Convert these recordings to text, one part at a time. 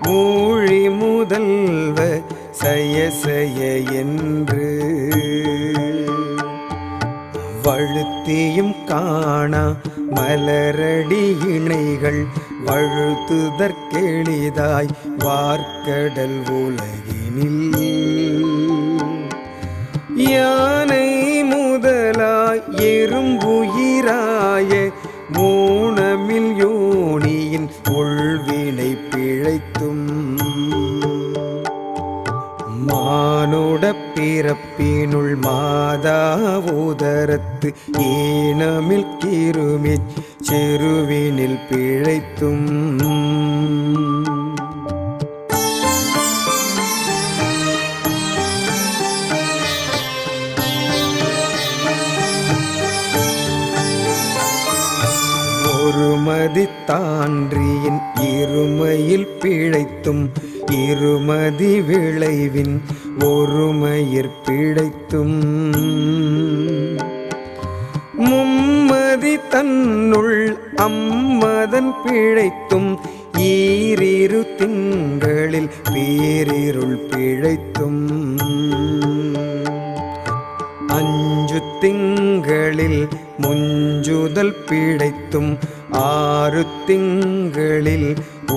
மூழி முதல்வ சய சய என்று வழுத்தியும் காணா மலரடி இணைகள் வழுத்துதற்கெளிதாய் வார்க்கடல் உலகினில் யானை முதலாய் எறும்புயிராய மூணமில் யோனியின் உள்வினை பிழைத்தும் மானுட பிறப்பினுள் மாதா உதரத்து ஈனமில் கிருமிச் செருவினில் பிழைத்தும் ஒருமதி தான்றியின் இருமையில் பிழைத்தும் இருமதி விளைவின் ஒருமயிர் பிழைத்தும் மும்மதி தன்னுள் அம்மதன் பிழைத்தும் ஈரிரு திங்களில் பேரிருள் பிழைத்தும் அஞ்சு திங்களில் முஞ்சுதல் பிழைத்தும் ஆறு திங்களில்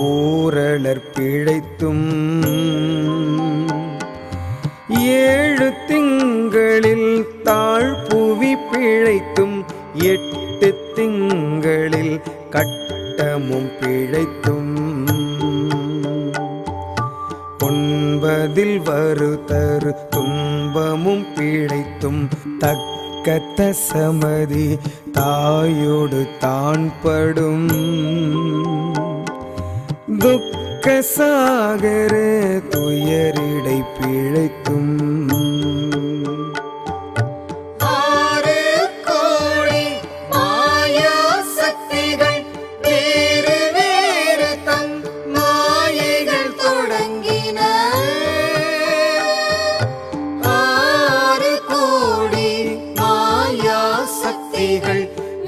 ஊரலர் பிழைத்தும் ஏழு திங்களில் தாழ்புவி பிழைத்தும் எட்டு திங்களில் கட்டமும் பிழைத்தும் ஒன்பதில் வருதரு துன்பமும் பிழைத்தும் தக்கத்த சமதி தாயோடு தான் படும் துக்க சாகர துயரிடை பிழைத்தும்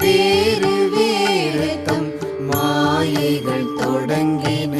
வேறு வேறு தம் மாயைகள் தொடங்கின.